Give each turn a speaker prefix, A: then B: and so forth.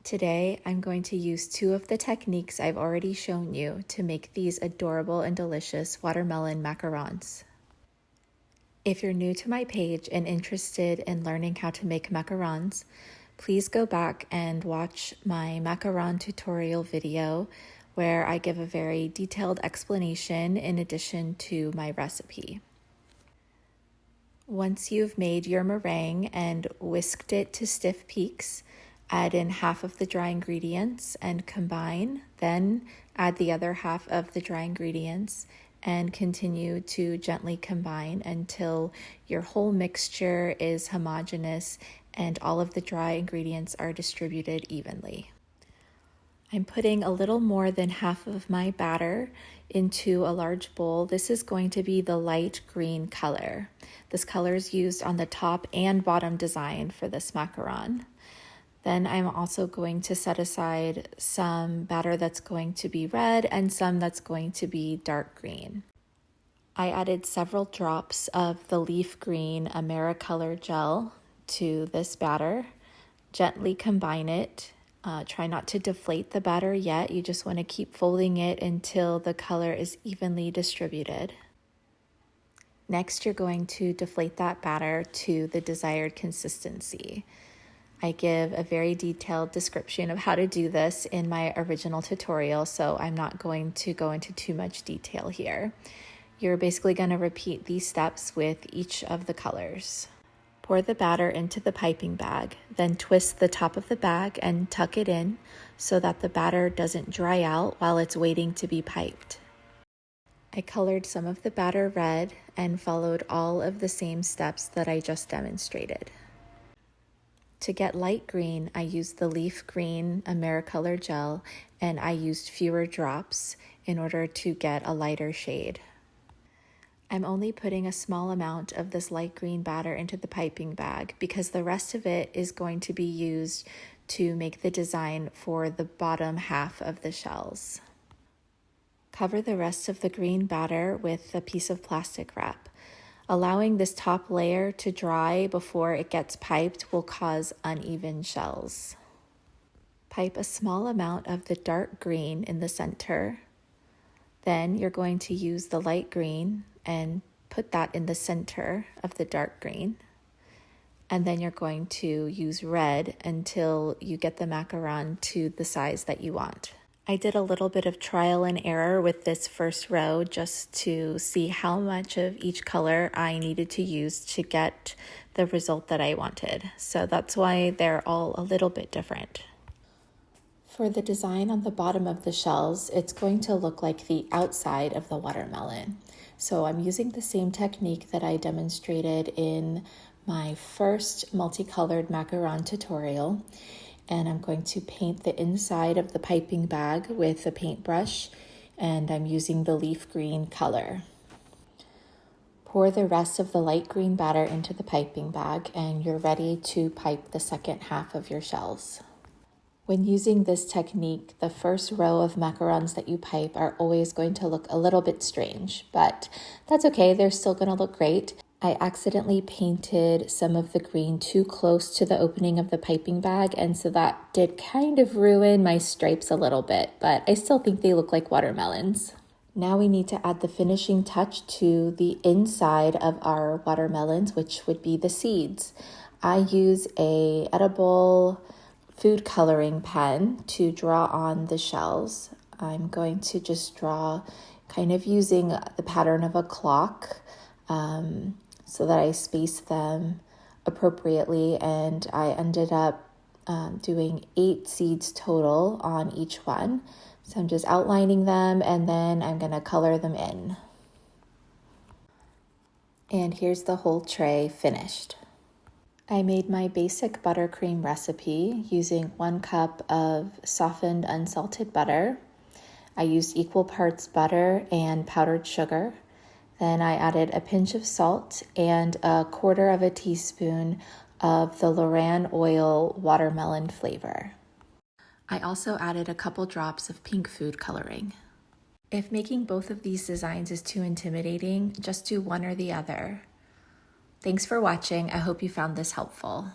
A: Today, I'm going to use two of the techniques I've already shown you to make these adorable and delicious watermelon macarons. If you're new to my page and interested in learning how to make macarons, please go back and watch my macaron tutorial video where I give a very detailed explanation in addition to my recipe. Once you've made your meringue and whisked it to stiff peaks, add in half of the dry ingredients and combine, then add the other half of the dry ingredients and continue to gently combine until your whole mixture is homogeneous and all of the dry ingredients are distributed evenly. I'm putting a little more than half of my batter into a large bowl. This is going to be the light green color. This color is used on the top and bottom design for this macaron. Then I'm also going to set aside some batter that's going to be red and some that's going to be dark green. I added several drops of the leaf green Macarons gel to this batter. Gently combine it. Try not to deflate the batter yet. You just want to keep folding it until the color is evenly distributed. Next, you're going to deflate that batter to the desired consistency. I give a very detailed description of how to do this in my original tutorial, so I'm not going to go into too much detail here. You're basically going to repeat these steps with each of the colors. Pour the batter into the piping bag, then twist the top of the bag and tuck it in so that the batter doesn't dry out while it's waiting to be piped. I colored some of the batter red and followed all of the same steps that I just demonstrated. To get light green, I used the leaf green Macarons gel and I used fewer drops in order to get a lighter shade. I'm only putting a small amount of this light green batter into the piping bag because the rest of it is going to be used to make the design for the bottom half of the shells. Cover the rest of the green batter with a piece of plastic wrap. Allowing this top layer to dry before it gets piped will cause uneven shells. Pipe a small amount of the dark green in the center. Then you're going to use the light green and put that in the center of the dark green. And then you're going to use red until you get the macaron to the size that you want. I did a little bit of trial and error with this first row just to see how much of each color I needed to use to get the result that I wanted. So that's why they're all a little bit different. For the design on the bottom of the shells, it's going to look like the outside of the watermelon. So I'm using the same technique that I demonstrated in my first multicolored macaron tutorial. And I'm going to paint the inside of the piping bag with a paintbrush, and I'm using the leaf green color. Pour the rest of the light green batter into the piping bag, and you're ready to pipe the second half of your shells. When using this technique, the first row of macarons that you pipe are always going to look a little bit strange, but that's okay, they're still going to look great. I accidentally painted some of the green too close to the opening of the piping bag, and so that did kind of ruin my stripes a little bit, but I still think they look like watermelons. Now we need to add the finishing touch to the inside of our watermelons, which would be the seeds. I use an edible food coloring pen to draw on the shells. I'm going to just draw kind of using the pattern of a clock, so that I space them appropriately, and I ended up doing 8 seeds total on each one. So I'm just outlining them and then I'm going to color them in. And here's the whole tray finished. I made my basic buttercream recipe using 1 cup of softened unsalted butter. I used equal parts butter and powdered sugar. Then I added a pinch of salt and 1/4 teaspoon of the Loran oil watermelon flavor. I also added a couple drops of pink food coloring. If making both of these designs is too intimidating, just do one or the other. Thanks for watching. I hope you found this helpful.